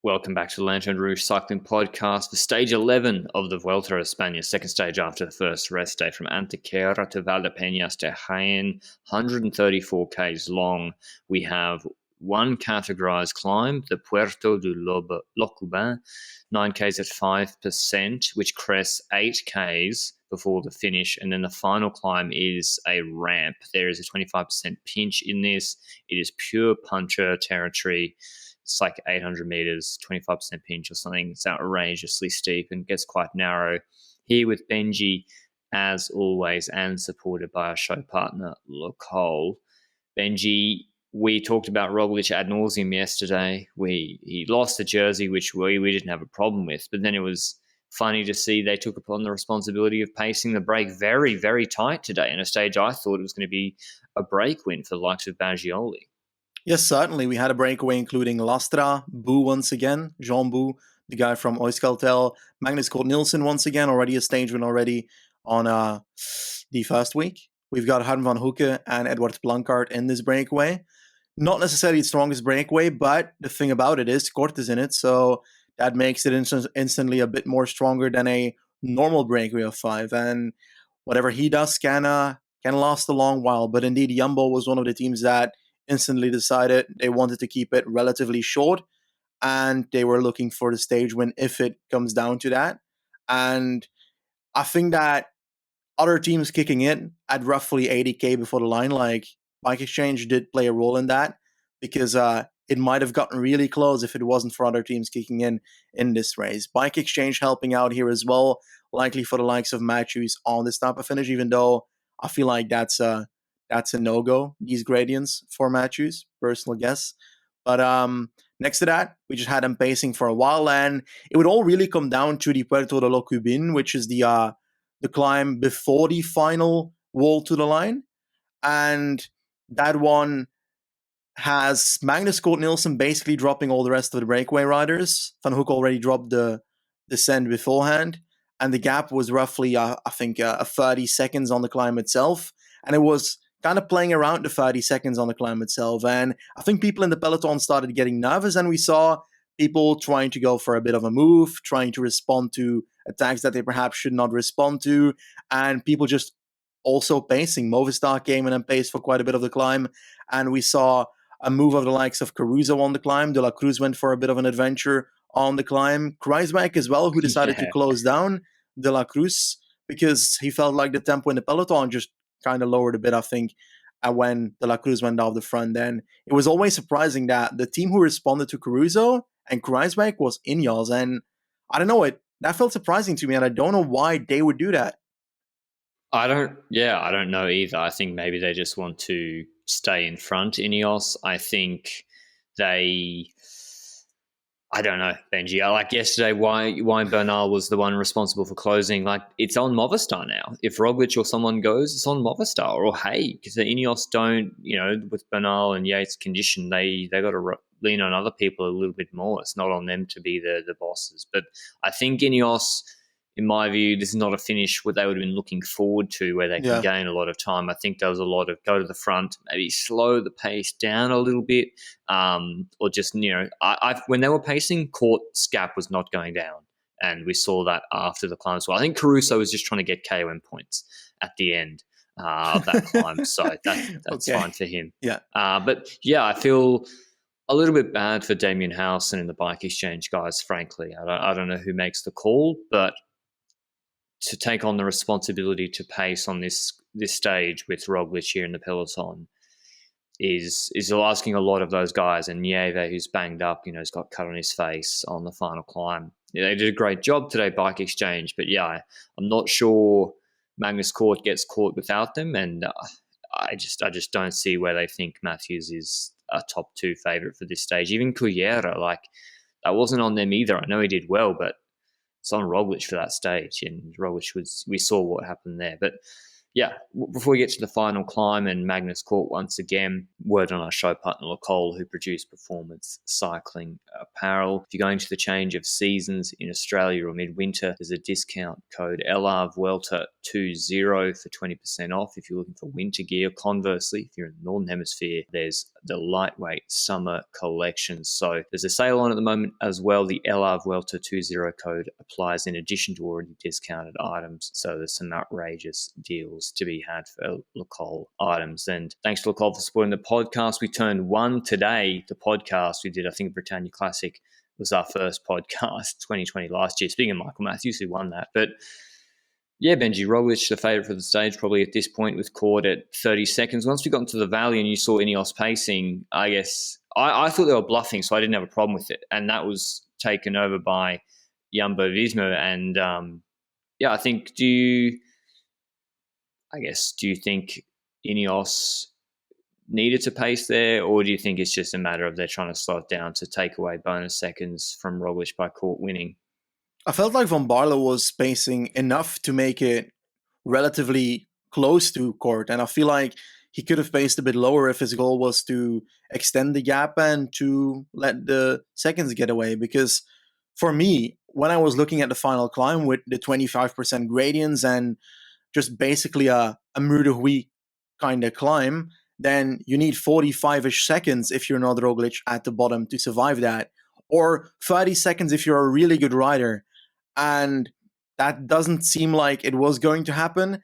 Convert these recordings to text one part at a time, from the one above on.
Welcome back to the Lanterne Rouge Cycling Podcast for Stage 11 of the Vuelta a España, second stage after the first rest day from Antequera to Valdepeñas de Jaén, 134 k's long. We have one categorized climb, the Puerto de Locubin, 9 k's at 5%, which crests 8 k's before the finish, and then the final climb is a ramp. There is a 25% pinch in this. It is pure puncher territory. It's like 800 meters, 25% pinch or something. It's outrageously steep and gets quite narrow. Here with Benji, as always, and supported by our show partner, Locol. Benji, we talked about Roglic ad nauseum yesterday. He lost the jersey, which we didn't have a problem with, but then it was funny to see they took upon the responsibility of pacing the break very, very tight today in a stage I thought it was going to be a break win for the likes of Baggioli. Yes, certainly. We had a breakaway including Lastra, Boo once again, Jean Boo, the guy from Euskaltel, Magnus Cort Nielsen once again, already a stage win already on the first week. We've got Harm van Hoeken and Edward Blankart in this breakaway. Not necessarily the strongest breakaway, but the thing about it is Cort is in it, so that makes it instantly a bit more stronger than a normal breakaway of 5. And whatever he does can last a long while. But indeed, Jumbo was one of the teams that instantly decided they wanted to keep it relatively short, and they were looking for the stage win if it comes down to that. And I think that other teams kicking in at roughly 80k before the line, like Bike Exchange, did play a role in that, because it might have gotten really close if it wasn't for other teams kicking in this race. Bike Exchange helping out here as well, likely for the likes of Matthews on this type of finish, even though I feel like that's a no-go, these gradients for Matthews, personal guess. But next to that, we just had them pacing for a while, and it would all really come down to the Puerto de Locubin, which is the climb before the final wall to the line. And that one has Magnus Cort Nielsen basically dropping all the rest of the breakaway riders. Van Hoek already dropped the descent beforehand, and the gap was roughly, I think, 30 seconds on the climb itself. And it was kind of playing around the 30 seconds on the climb itself. And I think people in the peloton started getting nervous, and we saw people trying to go for a bit of a move, trying to respond to attacks that they perhaps should not respond to, and people just also pacing. Movistar came in and paced for quite a bit of the climb, and we saw a move of the likes of Caruso on the climb. De La Cruz went for a bit of an adventure on the climb. Kruijswijk as well, who decided to close down De La Cruz because he felt like the tempo in the peloton just kind of lowered a bit, I think, when De La Cruz went off the front. Then it was always surprising that the team who responded to Caruso and Kruijswijk was Ineos, and I don't know, that felt surprising to me, and I don't know why they would do that. I don't know either. I think maybe they just want to stay in front, Ineos. I think I don't know, Benji. Like yesterday, why Bernal was the one responsible for closing. Like, it's on Movistar now. If Roglic or someone goes, it's on Movistar or Hay, because the Ineos don't, with Bernal and Yates' condition, they got to lean on other people a little bit more. It's not on them to be the bosses. But I think Ineos, in my view, this is not a finish what they would have been looking forward to, where they can gain a lot of time. I think there was a lot of go to the front, maybe slow the pace down a little bit, or just, when they were pacing, Cort's gap was not going down, and we saw that after the climb as well. I think Caruso was just trying to get KOM points at the end of that climb, so that's fine for him. Yeah. But yeah, I feel a little bit bad for Damien Howson and the Bike Exchange guys, frankly. I don't know who makes the call, but to take on the responsibility to pace on this stage with Roglic here in the peloton is asking a lot of those guys. And Nieve, who's banged up, has got cut on his face on the final climb. Yeah, they did a great job today, Bike Exchange, but yeah, I'm not sure Magnus Cort gets caught without them, and I just don't see where they think Matthews is a top 2 favourite for this stage. Even Cullera, like, that wasn't on them either. I know he did well, but it's on Roglic for that stage, and Roglic we saw what happened there. But yeah, before we get to the final climb and Magnus Cort once again, word on our show partner Locol, who produced Performance Cycling Apparel. If you're going to the change of seasons in Australia or midwinter, there's a discount code LRVuelta20 for 20% off if you're looking for winter gear. Conversely, if you're in the Northern Hemisphere, there's the lightweight summer collection. So there's a sale on at the moment as well. The LR Vuelta 20 code applies in addition to already discounted items. So there's some outrageous deals to be had for Lacol items. And thanks to Lacol for supporting the podcast. We turned one today. The podcast we did, I think, Britannia Classic was our first podcast, 2020 last year. Speaking of Michael Matthews, who won that. But yeah, Benji, Roglic, the favourite for the stage, probably at this point with Cord at 30 seconds. Once we got into the valley and you saw Ineos pacing, I guess I thought they were bluffing, so I didn't have a problem with it. And that was taken over by Jumbo-Visma. And I think, do you think Ineos needed to pace there, or do you think it's just a matter of they're trying to slow it down to take away bonus seconds from Roglic by Cord winning? I felt like Van Barle was pacing enough to make it relatively close to Cord, and I feel like he could have paced a bit lower if his goal was to extend the gap and to let the seconds get away. Because for me, when I was looking at the final climb with the 25% gradients and just basically a Mur de Huy kind of climb, then you need 45-ish seconds if you're not Roglic at the bottom to survive that, or 30 seconds if you're a really good rider. And that doesn't seem like it was going to happen.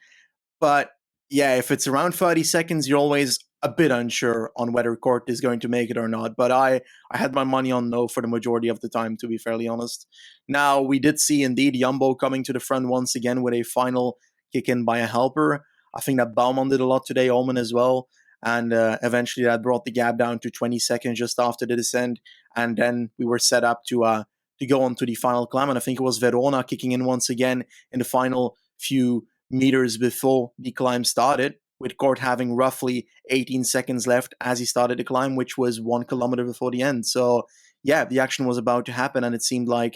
But yeah, if it's around 30 seconds, you're always a bit unsure on whether Cord is going to make it or not. But I had my money on no for the majority of the time, to be fairly honest. Now, we did see indeed Jumbo coming to the front once again with a final kick in by a helper. I think that Baumann did a lot today, Omen as well. And eventually that brought the gap down to 20 seconds just after the descent. And then we were set up to go on to the final climb. And I think it was Verona kicking in once again in the final few meters before the climb started, with Cord having roughly 18 seconds left as he started the climb, which was 1 kilometer before the end. So yeah, the action was about to happen, and it seemed like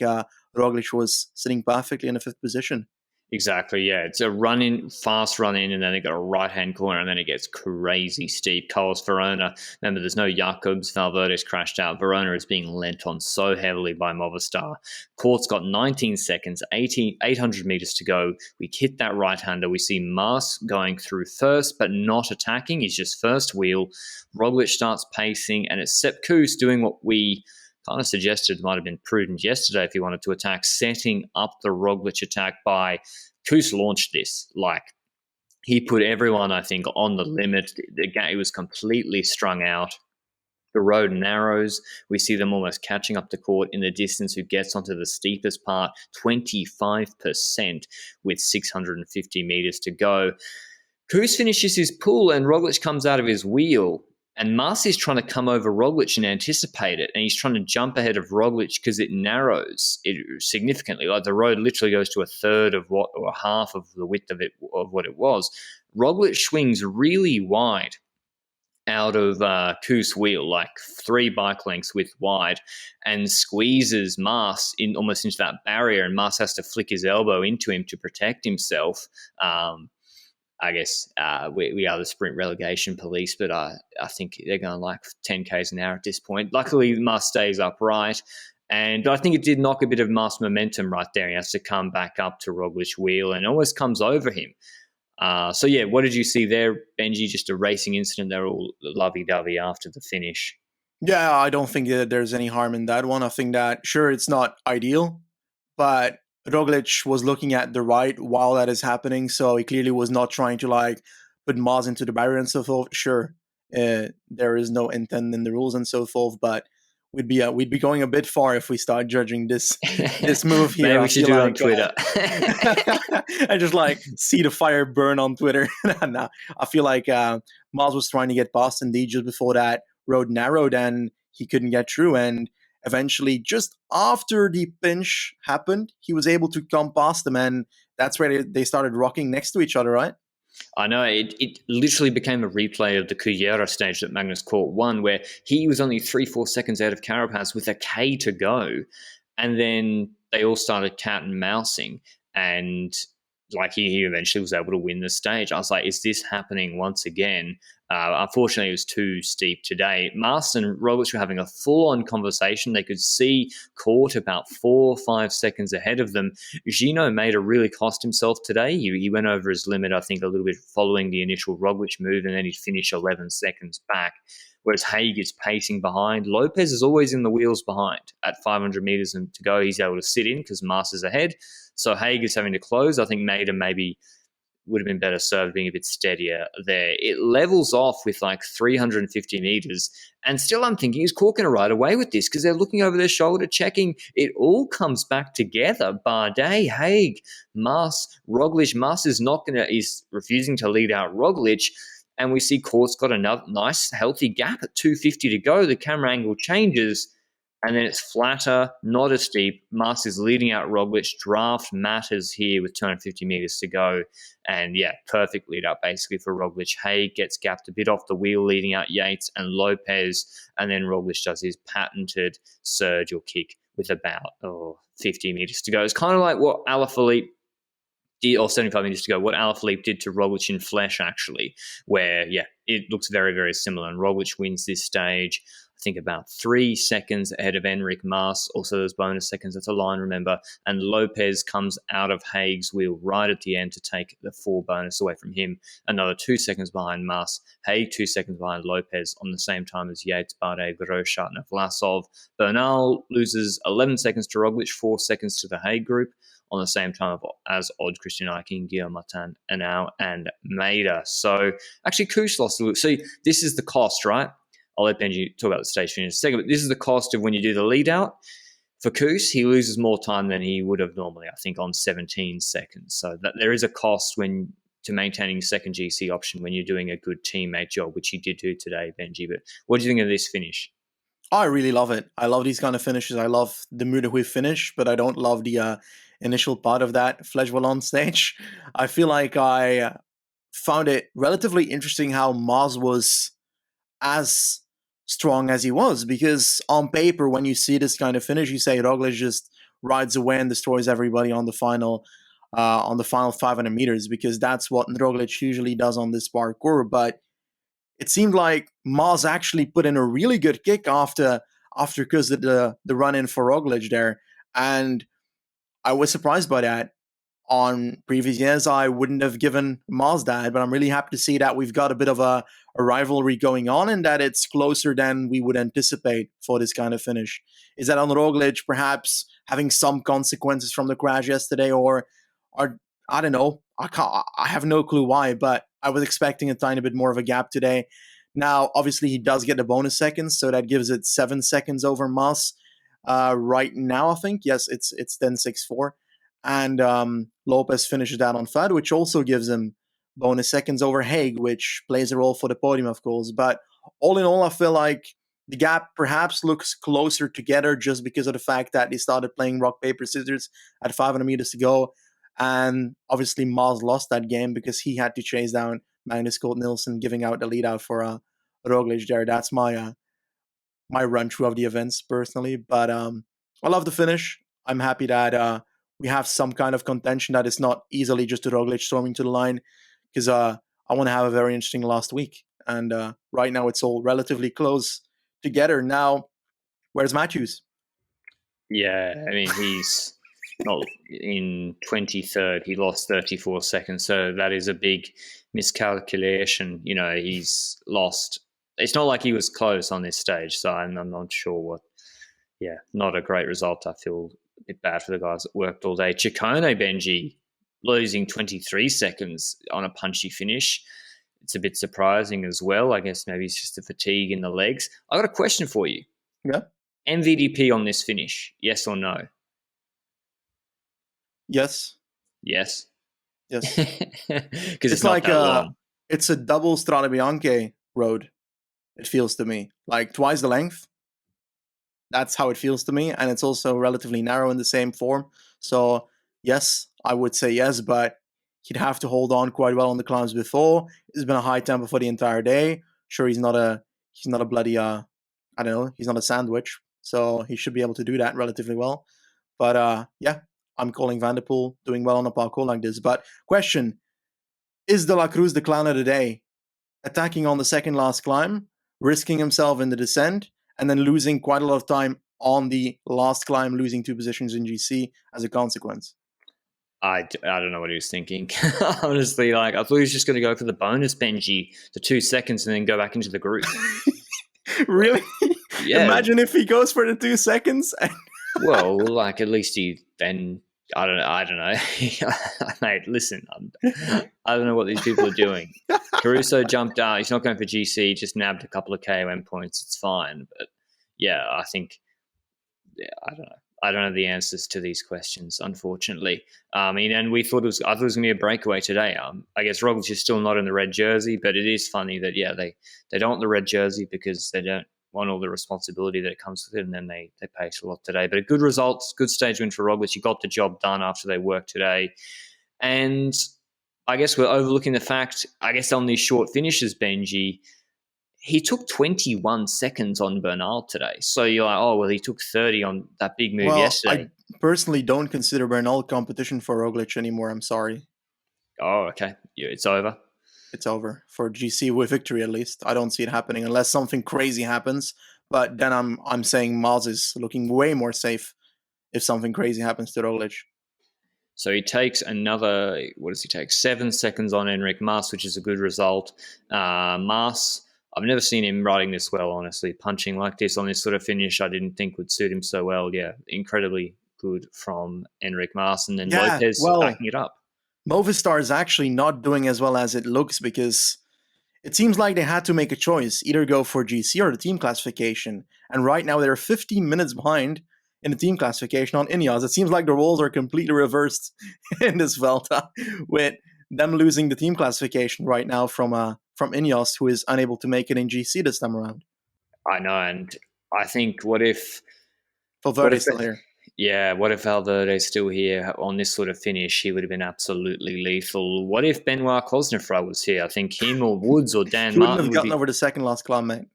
Roglic was sitting perfectly in the 5th position. Exactly, yeah. It's a fast run in, and then they got a right-hand corner, and then it gets crazy steep. Coles Verona, remember, there's no Jacobs. Valverde's crashed out. Verona is being lent on so heavily by Movistar. Cord's got 19 seconds, 800 meters to go. We hit that right-hander. We see Mas going through first, but not attacking. He's just first wheel. Roglic starts pacing, and it's Sepp Kuss doing what we kind of suggested might have been prudent yesterday if he wanted to attack, setting up the Roglic attack by Kuss launched this. Like, he put everyone, I think, on the limit. The game was completely strung out. The road narrows. We see them almost catching up to Cord in the distance, who gets onto the steepest part, 25% with 650 meters to go. Kuss finishes his pull, and Roglic comes out of his wheel. And Marcy's trying to come over Roglic and anticipate it, and he's trying to jump ahead of Roglic because it narrows it significantly. Like, the road literally goes to a third of what, or half of the width of it, of what it was. Roglic swings really wide out of Kuss' wheel, like 3 bike lengths width wide, and squeezes Mas in almost into that barrier, and Mas has to flick his elbow into him to protect himself. I guess we are the sprint relegation police, but I think they're going like 10 k's an hour at this point. Luckily, Mas stays upright, and I think it did knock a bit of Mas momentum right there. He has to come back up to Roglic's wheel and almost comes over him. So yeah, what did you see there, Benji? Just a racing incident. They're all lovey-dovey after the finish. Yeah, I don't think that there's any harm in that one. I think that, sure, it's not ideal, but Roglic was looking at the right while that is happening, so he clearly was not trying to like put Mas into the barrier and so forth. Sure, there is no intent in the rules and so forth, but we'd be going a bit far if we start judging this move here. Maybe we should do it on Twitter. I just like see the fire burn on Twitter. Nah, I feel like Mas was trying to get past indeed just before that road narrowed and he couldn't get through, and eventually, just after the pinch happened, he was able to come past them, and that's where they started rocking next to each other, right? I know, it literally became a replay of the Cullera stage that Magnus Cort won, where he was only 3-4 seconds out of Carapaz with a K to go, and then they all started cat and mousing, and like he eventually was able to win the stage. I was like, is this happening once again? Unfortunately, it was too steep today. Mas and Roglic were having a full-on conversation. They could see Cort about 4 or 5 seconds ahead of them. Gino made a really cost himself today. He went over his limit, I think, a little bit following the initial Roglic move, and then he'd finish 11 seconds back. whereas Haig is pacing behind. Lopez is always in the wheels behind. At 500 meters and to go, he's able to sit in because Mas is ahead. So Haig is having to close. I think Maida maybe would have been better served being a bit steadier there. It levels off with like 350 meters. And still I'm thinking, is Cork going to ride away with this? Because they're looking over their shoulder, checking. It all comes back together. Bardet, Haig, Mas, Roglic. Mas is refusing to lead out Roglic. And we see Cork's got another nice, healthy gap at 250 to go. The camera angle changes. And then it's flatter, not as steep. Mas is leading out Roglic. Draft matters here with 250 meters to go. And yeah, perfect lead up basically for Roglic. Haig gets gapped a bit off the wheel leading out Yates and Lopez. And then Roglic does his patented surge or kick with about 50 meters to go. It's kind of like what Alaphilippe did, or 75 meters to go, what Alaphilippe did to Roglic in Flesh, actually, where, yeah, it looks very, very similar. And Roglic wins this stage, I think, about 3 seconds ahead of Enric Mas. Also, those bonus seconds, that's a line, remember. And Lopez comes out of Haig's wheel right at the end to take the 4 bonus away from him. Another 2 seconds behind Mas. Haig 2 seconds behind Lopez on the same time as Yates, Bardet, Grosjean, and Vlasov. Bernal loses 11 seconds to Roglic, 4 seconds to the Haig group on the same time as Odd, Christian Eiking, Guillaume Martin, Anau, and Maida. So actually, Kush lost a little. See, this is the cost, right? I'll let Benji talk about the stage finish in a second, but this is the cost of when you do the lead out. For Kuss, he loses more time than he would have normally, I think, on 17 seconds. So that there is a cost to maintaining second GC option when you're doing a good teammate job, which he did do today, Benji. But what do you think of this finish? I really love it. I love these kind of finishes. I love the Muurderhui finish, but I don't love the initial part of that Flèche Wallonne stage. I feel like I found it relatively interesting how Mas was as strong as he was, because on paper, when you see this kind of finish, you say Roglic just rides away and destroys everybody on the final 500 meters, because that's what Roglic usually does on this parkour. But it seemed like Mas actually put in a really good kick after Kuss did the run in for Roglic there, and I was surprised by that. On previous years, I wouldn't have given Mas that, but I'm really happy to see that we've got a bit of a rivalry going on and that it's closer than we would anticipate for this kind of finish. Is that on Roglic perhaps having some consequences from the crash yesterday, or I don't know. I have no clue why, but I was expecting a tiny bit more of a gap today. Now, obviously, he does get the bonus seconds, so that gives it 7 seconds over Mas. Right now, I think, yes, it's 10.64. And Lopez finishes that on flat, which also gives him bonus seconds over Haig, which plays a role for the podium, of course. But all in all, I feel like the gap perhaps looks closer together just because of the fact that they started playing rock, paper, scissors at 500 meters to go. And obviously, Mas lost that game because he had to chase down Magnus Cort Nielsen, giving out the lead out for Roglic there. That's my run through of the events personally. But I love the finish. I'm happy that we have some kind of contention that is not easily just a Roglic storming to the line, because I want to have a very interesting last week. And right now it's all relatively close together. Now, where's Matthews? Yeah, I mean, he's not in 23rd. He lost 34 seconds. So that is a big miscalculation. You know, he's lost. It's not like he was close on this stage. So I'm not sure what. Yeah, not a great result. I feel a bit bad for the guys that worked all day. Ciccone, Benji, losing 23 seconds on a punchy finish. It's a bit surprising as well. I guess maybe it's just a fatigue in the legs. I got a question for you. Yeah. MVDP on this finish, yes or no? Yes. Yes. Yes. Because it's not like that long. It's a double Strade Bianche road, it feels to me. Like twice the length. That's how it feels to me. And it's also relatively narrow in the same form. So, yes, I would say yes, but he'd have to hold on quite well on the climbs before. It's been a high tempo for the entire day. Sure, he's not a bloody, I don't know, he's not a sandwich. So he should be able to do that relatively well. But yeah, I'm calling Van der Poel doing well on a parkour like this. But question, is De La Cruz the clown of the day? Attacking on the second last climb, risking himself in the descent, and then losing quite a lot of time on the last climb, losing 2 positions in GC as a consequence. I don't know what he was thinking. Honestly, like I thought he was just going to go for the bonus, Benji, the 2 seconds, and then go back into the group. Really? Yeah. Imagine if he goes for the 2 seconds. Well, like at least he then I don't know. Mate, listen, I don't know what these people are doing. Caruso jumped out. He's not going for GC. Just nabbed a couple of KOM points. It's fine. But yeah, I think I don't know. I don't have the answers to these questions, unfortunately. I mean, and I thought it was going to be a breakaway today. I guess Roglic is still not in the red jersey, but it is funny that they don't want the red jersey because they don't want all the responsibility that comes with it, and then they pace a lot today. But a good result, good stage win for Roglic. He got the job done after they worked today, and I guess we're overlooking the fact. I guess on these short finishes, Benji, he took 21 seconds on Bernal today. So you're like, oh, well, he took 30 on that big move yesterday. I personally don't consider Bernal competition for Roglic anymore. I'm sorry. Oh, okay. Yeah, it's over. It's over for GC with victory, at least. I don't see it happening unless something crazy happens. But then I'm saying Maz is looking way more safe if something crazy happens to Roglic. So he takes another, what does he take? 7 seconds on Enric Mas, which is a good result. Mas, I've never seen him riding this well, honestly. Punching like this on this sort of finish, I didn't think would suit him so well. Yeah, incredibly good from Enric Mas. And then Lopez backing it up. Movistar is actually not doing as well as it looks because it seems like they had to make a choice, either go for GC or the team classification. And right now they're 15 minutes behind in the team classification on Ineos. It seems like the roles are completely reversed in this Vuelta, with them losing the team classification right now from Ineos, who is unable to make it in GC this time around. I know, and I think what if Valverde's still here? Yeah, what if Valverde's still here on this sort of finish? He would have been absolutely lethal. What if Benoit Cosnefroy was here? I think him or Woods or Dan he Martin wouldn't have gotten over the second last climb, mate.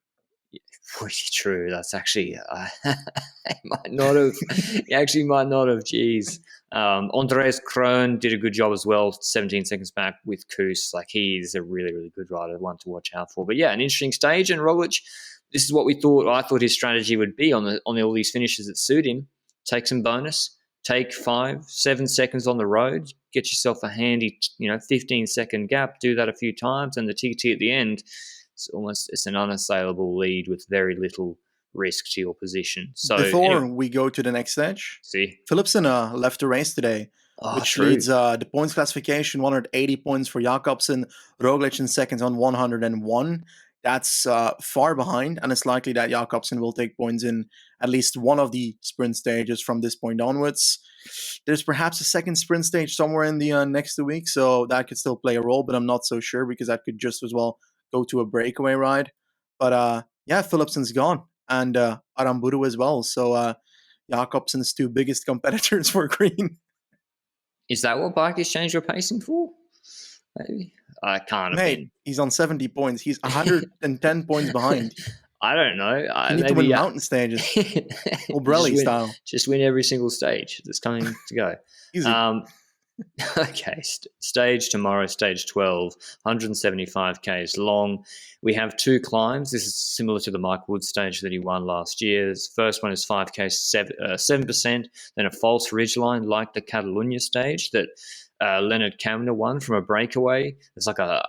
Pretty true. That's actually he might not have. He actually might not have. Jeez. Andreas Krohn did a good job as well. 17 seconds back with Koos. Like he's a really, really good rider, one to watch out for. But yeah, an interesting stage. And Roglic, this is what we thought. I thought his strategy would be on all these finishes that suit him. Take some bonus. Take 5-7 seconds on the road. Get yourself a handy, 15-second gap. Do that a few times, and the TT at the end. It's an unassailable lead with very little risk to your position. So before we go to the next stage, Philipsen left the race today, which leads the points classification: 180 points for Jakobsen, Roglic in seconds on 101. That's far behind, and it's likely that Jakobsen will take points in at least one of the sprint stages from this point onwards. There's perhaps a second sprint stage somewhere in the next 2 weeks, so that could still play a role, but I'm not so sure because that could just as well go to a breakaway ride. But Philipsen's gone, and Aramburu as well. So Jakobsen's 2 biggest competitors for green. Is that what Bike Exchange are pacing for? Maybe. I can't have been. He's on 70 points. He's 110 points behind. I don't know. You need to win mountain stages. Obrelli style. Just win every single stage that's coming to go. Easy. Okay, stage tomorrow, stage 12, 175k is long. We have 2 climbs. This is similar to the Mike Wood stage that he won last year. The first one is 5k, 7%, then a false ridgeline like the Catalunya stage that Leonard Kamner won from a breakaway. It's like it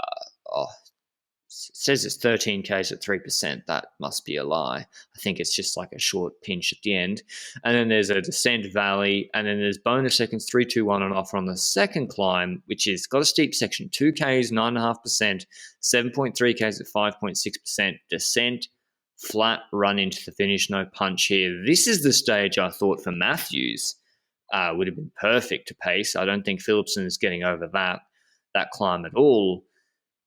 says it's 13Ks at 3%. That must be a lie. I think it's just like a short pinch at the end. And then there's a descent valley, and then there's bonus seconds 3, 2, 1 on offer on the second climb, which is got a steep section, 2Ks, 9.5%, 7.3Ks at 5.6%, descent, flat run into the finish, no punch here. This is the stage I thought for Matthews would have been perfect to pace. I don't think Philipsen is getting over that climb at all.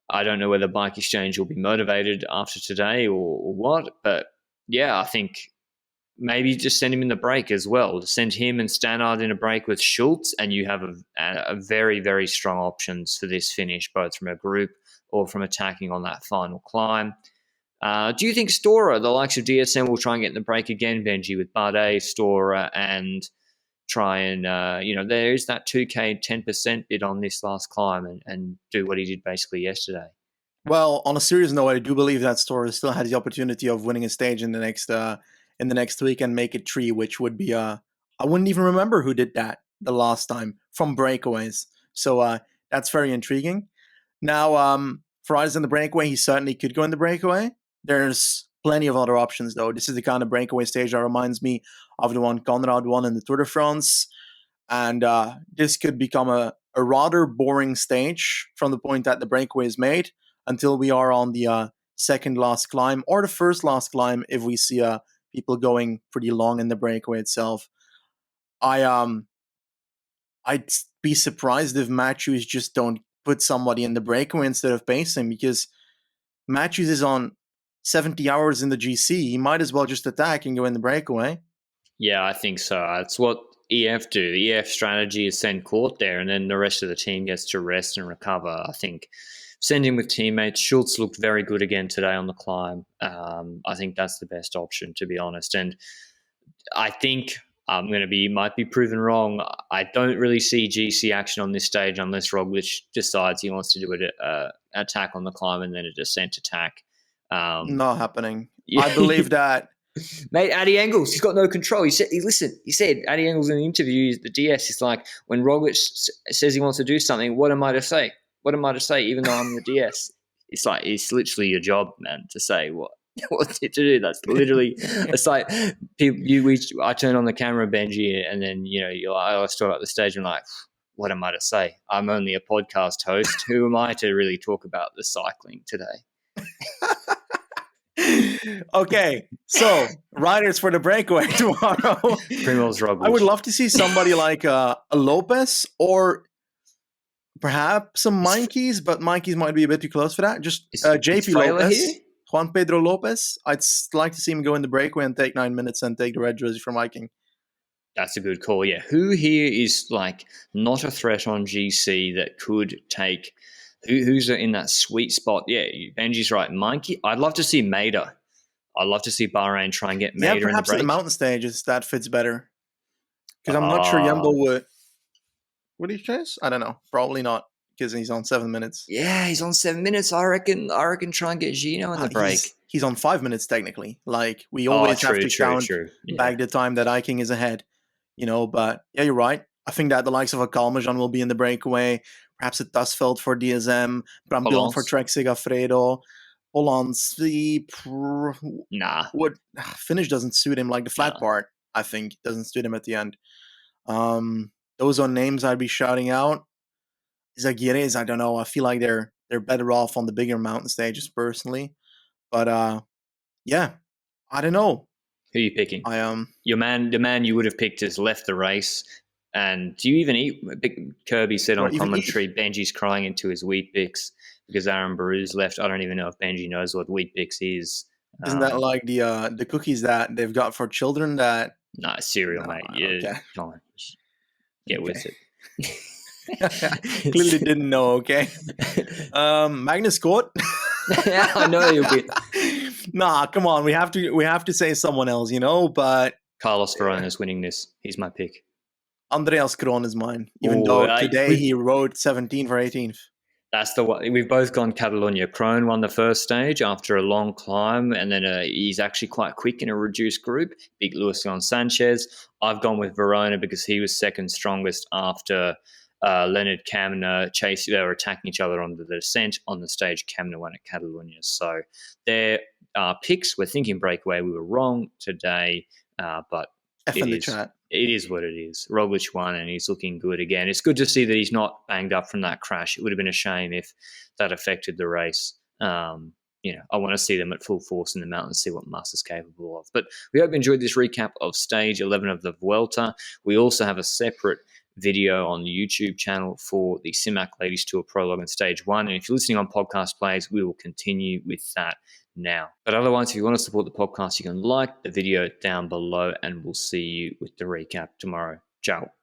I don't know whether Bike Exchange will be motivated after today or what, but yeah, I think maybe just send him in the break as well. Send him and Stannard in a break with Schultz, and you have a very, very strong options for this finish, both from a group or from attacking on that final climb. Do you think Stora, the likes of DSM, will try and get in the break again, Benji, with Bardet, Stora, and try and, there is that 2K 10% bid on this last climb and do what he did basically yesterday? Well, on a serious note, I do believe that Stora still has the opportunity of winning a stage in the next week and make it 3, which would be, I wouldn't even remember who did that the last time from breakaways. So that's very intriguing. Now, for riders in the breakaway, he certainly could go in the breakaway. There's plenty of other options, though. This is the kind of breakaway stage that reminds me of the one Conrad won in the Tour de France. And this could become a rather boring stage from the point that the breakaway is made until we are on the second last climb or the first last climb if we see people going pretty long in the breakaway itself. I'd be surprised if Matthews just don't put somebody in the breakaway instead of pacing, because Matthews is on 70 hours in the GC. He might as well just attack and go in the breakaway. Yeah, I think so. That's what EF do. The EF strategy is send Court there, and then the rest of the team gets to rest and recover. I think sending with teammates. Schultz looked very good again today on the climb. I think that's the best option, to be honest. And I think might be proven wrong. I don't really see GC action on this stage unless Roglic decides he wants to do an attack on the climb and then a descent attack. Not happening. Yeah. I believe that. Mate, Addy Engels, he's got no control. He said, Addy Engels in the interview, the DS, is like, when Roglic says he wants to do something, what am I to say? What am I to say, even though I'm the DS? It's like, it's literally your job, man, to say what to do. That's literally, it's like, I turn on the camera, Benji, and then, I start at the stage and I'm like, what am I to say? I'm only a podcast host. Who am I to really talk about the cycling today? Okay, so riders for the breakaway tomorrow. Primoz Roglic. I would love to see somebody like a Lopez or perhaps some Monkeys, but Monkeys might be a bit too close for that. Just JP Lopez, here? Juan Pedro Lopez. I'd like to see him go in the breakaway and take 9 minutes and take the red jersey from Viking. That's a good call, yeah. Who here is like not a threat on GC that could take... Who's in that sweet spot? Yeah, Benji's right. Monkey. I'd love to see Maida. I'd love to see Bahrain try and get Maida in the break. Perhaps in the mountain stages that fits better. Because I'm not sure Jumbo would. Would he chase? I don't know. Probably not, because he's on 7 minutes. Yeah, he's on 7 minutes. I reckon try and get Gino in the break. He's on 5 minutes technically. Like we always have to count back the time that Viking is ahead. But yeah, you're right. I think that the likes of a Calmejean will be in the breakaway. Perhaps a Tussveld for DSM. Bram Dillon for Trek Segafredo. Polans. Finish doesn't suit him. Like the flat part, I think, doesn't suit him at the end. Those are names I'd be shouting out. Zaguires, I don't know. I feel like they're better off on the bigger mountain stages personally. But yeah, I don't know. Who are you picking? The man you would have picked has left the race. And do you even eat? Kirby said on commentary, Benji's crying into his Wheat Bix because Aaron Barou's left. I don't even know if Benji knows what Wheat Bix is. Isn't that like the cookies that they've got for children? That cereal, mate. Yeah, okay. Come on, get with it. Clearly didn't know. Okay, Magnus Cort. Yeah, I know you'll be. Nah, come on. We have to say someone else, But Carlos Verona's winning this. He's my pick. Andreas Kroon is mine, even though today he rode 17 for 18th. That's the one. We've both gone Catalonia. Kroon won the first stage after a long climb, and then he's actually quite quick in a reduced group. Beat Luis Leon Sanchez. I've gone with Verona because he was second strongest after Leonard Kamna chased. They were attacking each other on the descent on the stage. Kamna won at Catalonia. So their picks. We're thinking breakaway. We were wrong today, but it is what it is. Roglic won, and he's looking good again. It's good to see that he's not banged up from that crash. It would have been a shame if that affected the race. I want to see them at full force in the mountains, see what Mas is capable of. But we hope you enjoyed this recap of stage 11 of the Vuelta. We also have a separate video on the YouTube channel for the Simac Ladies Tour Prologue and Stage 1. And if you're listening on podcast players, we will continue with that now. But otherwise, if you want to support the podcast, you can like the video down below, and we'll see you with the recap tomorrow. Ciao.